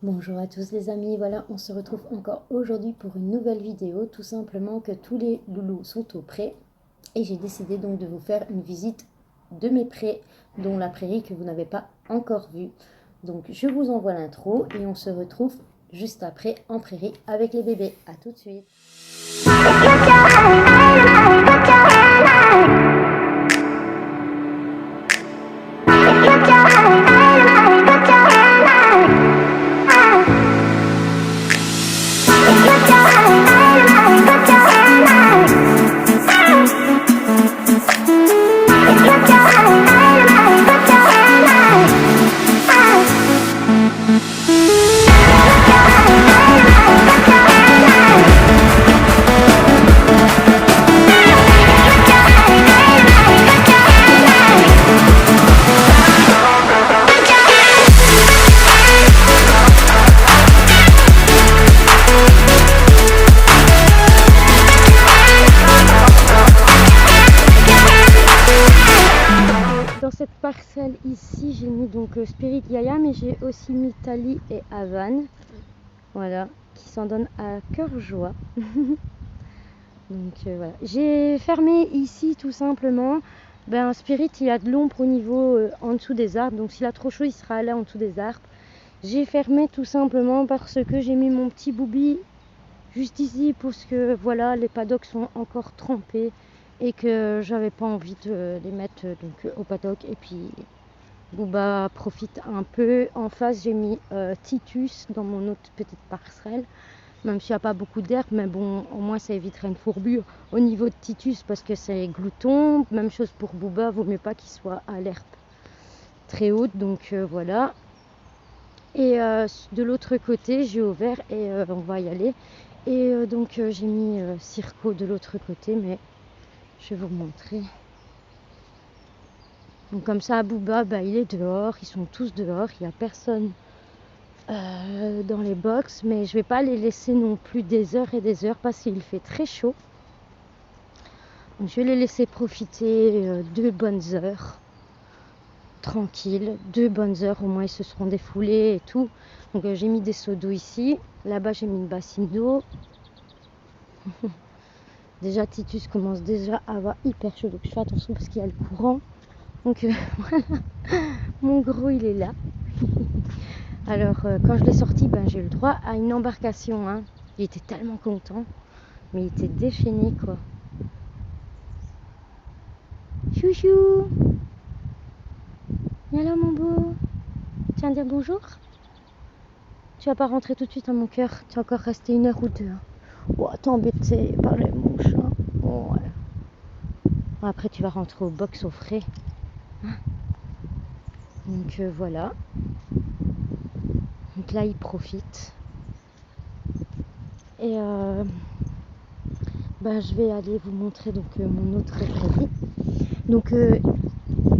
Bonjour à tous les amis, voilà on se retrouve encore aujourd'hui pour une nouvelle vidéo, tout simplement que tous les loulous sont au pré et j'ai décidé donc de vous faire une visite de mes prés, dont la prairie que vous n'avez pas encore vue. Donc je vous envoie l'intro et on se retrouve juste après en prairie avec les bébés. A tout de suite. Dans cette parcelle ici, j'ai mis donc Spirit Yaya, mais j'ai aussi mis Tali et Havane, voilà, qui s'en donnent à cœur joie. Donc voilà, j'ai fermé ici tout simplement. Spirit, il a de l'ombre au niveau en dessous des arbres, donc s'il a trop chaud, il sera là en dessous des arbres. J'ai fermé tout simplement parce que j'ai mis mon petit boubi juste ici, parce que voilà, les paddocks sont encore trempés et que j'avais pas envie de les mettre donc au paddock. Et puis Booba profite un peu. En face, j'ai mis Titus dans mon autre petite parcelle, même s'il n'y a pas beaucoup d'herbe, mais bon, au moins ça éviterait une fourbure au niveau de Titus parce que c'est glouton. Même chose pour Booba, vaut mieux pas qu'il soit à l'herbe très haute, donc voilà. Et de l'autre côté, j'ai ouvert et on va y aller. Et donc j'ai mis Circo de l'autre côté, mais je vais vous montrer. Donc comme ça, Booba, il est dehors, ils sont tous dehors, il n'y a personne dans les box, mais je vais pas les laisser non plus des heures et des heures parce qu'il fait très chaud. Donc je vais les laisser profiter 2 bonnes heures, tranquille, 2 bonnes heures, au moins ils se seront défoulés et tout. Donc j'ai mis des seaux d'eau ici, là-bas j'ai mis une bassine d'eau. Déjà Titus commence déjà à avoir hyper chaud, donc je fais attention parce qu'il y a le courant. Donc voilà, mon gros il est là. Alors quand je l'ai sorti, j'ai eu le droit à une embarcation, hein. Il était tellement content, mais il était déchaîné quoi. Chouchou, viens là mon beau, tu viens dire bonjour. Tu vas pas rentrer tout de suite à mon cœur, tu vas encore rester 1 heure ou 2. Oh, t'es embêté par les mouches, hein. Oh, ouais. Après tu vas rentrer au box au frais. Donc voilà. Donc là il profite. Et je vais aller vous montrer donc mon autre prairie. Donc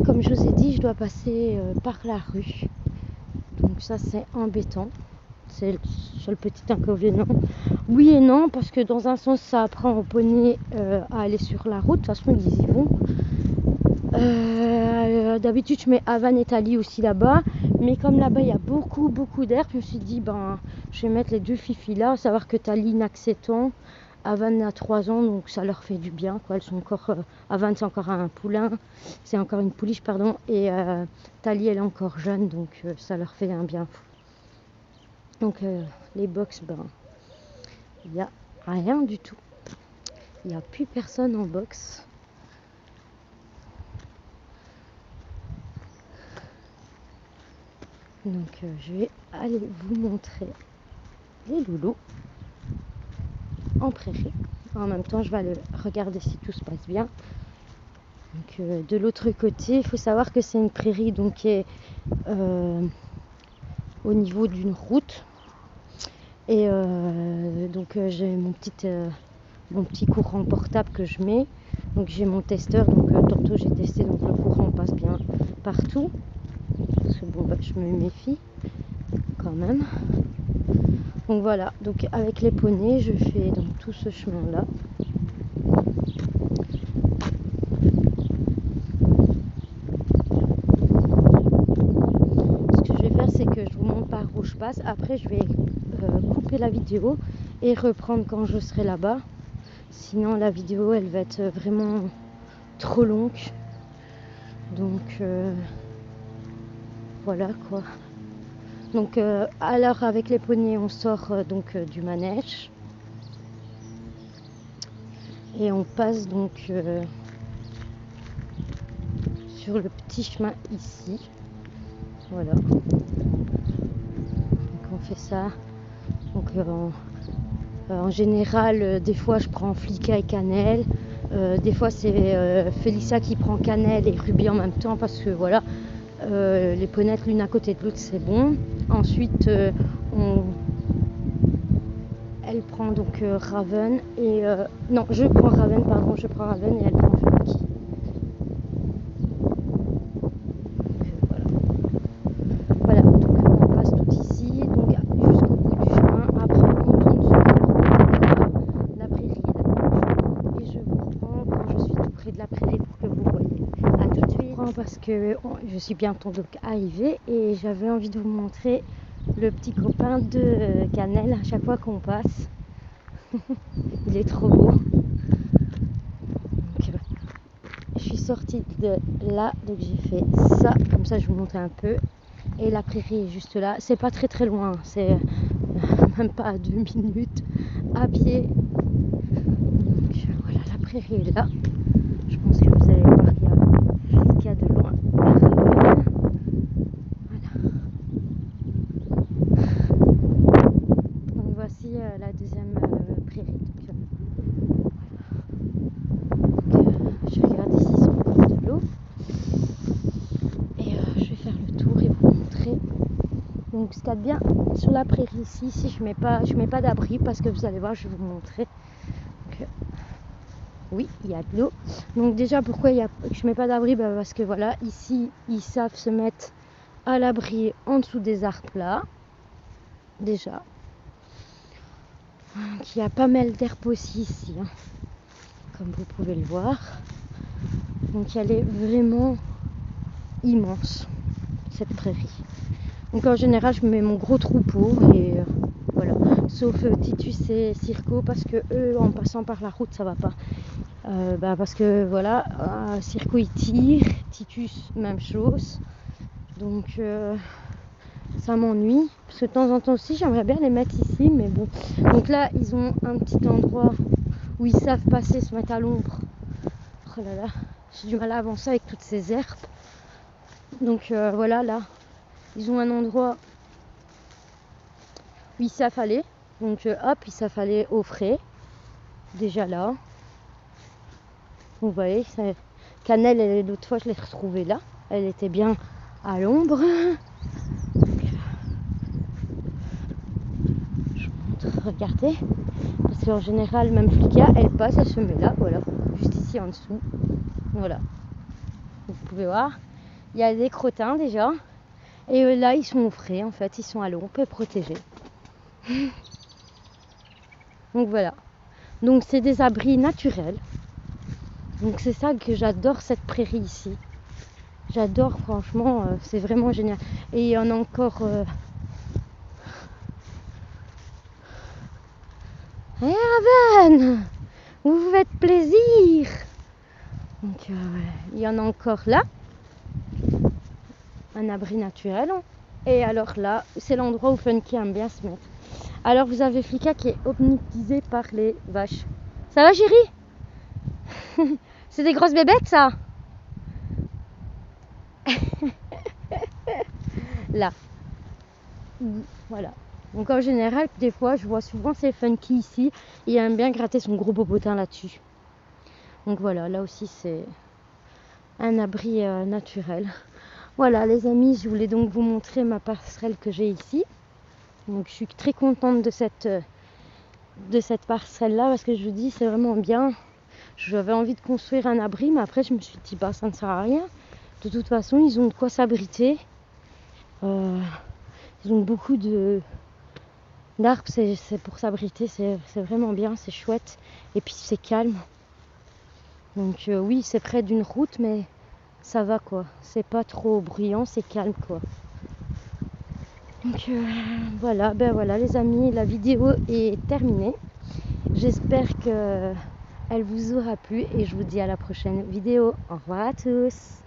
comme je vous ai dit, je dois passer par la rue. Donc ça c'est embêtant. C'est le seul petit inconvénient. Oui et non, parce que dans un sens ça apprend aux poneys à aller sur la route. De toute façon ils y vont. D'habitude je mets Havane et Tali aussi là-bas, mais comme là-bas il y a beaucoup d'herbe, je me suis dit je vais mettre les 2 filles là, à savoir que Tali n'a que 7 ans, Havane a 3 ans, donc ça leur fait du bien quoi. Elles sont encore Havane c'est encore un poulain, c'est encore une pouliche pardon, et Tali elle est encore jeune, donc ça leur fait un bien fou. Donc les box il n'y a rien du tout, il n'y a plus personne en box. Donc je vais aller vous montrer les loulous en prairie. En même temps je vais aller regarder si tout se passe bien. Donc de l'autre côté, il faut savoir que c'est une prairie donc qui est au niveau d'une route. Et donc j'ai mon petit courant portable que je mets. Donc j'ai mon testeur, donc tantôt j'ai testé, donc le courant passe bien partout. Parce que je me méfie quand même. Donc voilà, donc avec les poneys, je fais donc tout ce chemin-là. Ce que je vais faire, c'est que je vous montre par où je passe. passe. Après je vais couper la vidéo et reprendre quand je serai là-bas. Sinon la vidéo elle va être vraiment trop longue. Donc voilà quoi. Donc alors avec les poneys on sort du manège. Et on passe donc sur le petit chemin ici. Voilà. Donc on fait ça. Donc en général, des fois je prends Flicka et Cannelle. Des fois c'est Félissa qui prend Cannelle et Ruby en même temps parce que voilà, les ponettes l'une à côté de l'autre c'est bon. Ensuite elle prend donc Raven et non je prends Raven et elle prend Funky. Voilà, donc on passe tout ici, donc jusqu'au bout du chemin. Après on tourne sur la prairie et je vous reprends quand je suis tout près de la prairie pour que vous voyez. A tout de suite. Parce que je suis bientôt donc arrivée et j'avais envie de vous montrer le petit copain de Cannelle à chaque fois qu'on passe. Il est trop beau. Donc, je suis sortie de là, donc j'ai fait ça, comme ça je vous montre un peu. Et la prairie est juste là. C'est pas très loin, c'est même pas à 2 minutes à pied. Donc voilà, la prairie est là. Je pense que vous allez voir qu'il y a de loin. Voilà. Donc voici la deuxième prairie. Je regarde ici sur le bord de l'eau. Et je vais faire le tour et vous montrer. Donc ce qu'il y a de bien sur la prairie ici, je mets pas d'abri parce que vous allez voir, je vais vous montrer. Donc, oui, il y a de l'eau. Donc déjà pourquoi je mets pas d'abri, parce que voilà, ici ils savent se mettre à l'abri en dessous des arbres là. Déjà. Donc il y a pas mal d'herbe aussi ici, hein, comme vous pouvez le voir. Donc elle est vraiment immense, cette prairie. Donc en général je mets mon gros troupeau et voilà, sauf Titus et Circo parce que eux en passant par la route ça va pas. Parce que voilà, Circo il tire, Titus même chose. Donc ça m'ennuie. Parce que de temps en temps aussi j'aimerais bien les mettre ici, mais bon. Donc là ils ont un petit endroit où ils savent passer, se mettre à l'ombre. Oh là là, j'ai du mal à avancer avec toutes ces herbes. Donc voilà, là ils ont un endroit où ils savent aller. Donc hop, ils savent aller au frais. Déjà là. Vous voyez, Cannelle, l'autre fois je l'ai retrouvée là. Elle était bien à l'ombre. Je vous montre, regardez. Parce qu'en général, même Flicka, elle passe, elle se met là, voilà. Juste ici en dessous. Voilà. Vous pouvez voir. Il y a des crottins déjà. Et là, ils sont au frais en fait. Ils sont à l'ombre et protégés. Donc voilà. Donc c'est des abris naturels. Donc c'est ça que j'adore cette prairie ici. J'adore franchement, c'est vraiment génial. Et il y en a encore... Hey Raven, vous vous faites plaisir. Donc il y en a encore là. Un abri naturel. Et alors là, c'est l'endroit où Funky aime bien se mettre. Alors vous avez Flicka qui est hypnotisée par les vaches. Ça va chérie? C'est des grosses bébêtes ça. Là. Voilà. Donc en général, des fois, je vois souvent c'est Funky ici. Il aime bien gratter son gros popotin là-dessus. Donc voilà, là aussi c'est un abri naturel. Voilà les amis, je voulais donc vous montrer ma passerelle que j'ai ici. Donc je suis très contente de cette parcelle là parce que je vous dis c'est vraiment bien. J'avais envie de construire un abri mais après je me suis dit ça ne sert à rien. De toute façon ils ont de quoi s'abriter. Ils ont beaucoup d'arbres, c'est pour s'abriter, c'est vraiment bien, c'est chouette. Et puis c'est calme. Donc oui c'est près d'une route mais ça va quoi. C'est pas trop bruyant, c'est calme quoi. Donc voilà, ben voilà les amis, la vidéo est terminée. J'espère que elle vous aura plu et je vous dis à la prochaine vidéo. Au revoir à tous.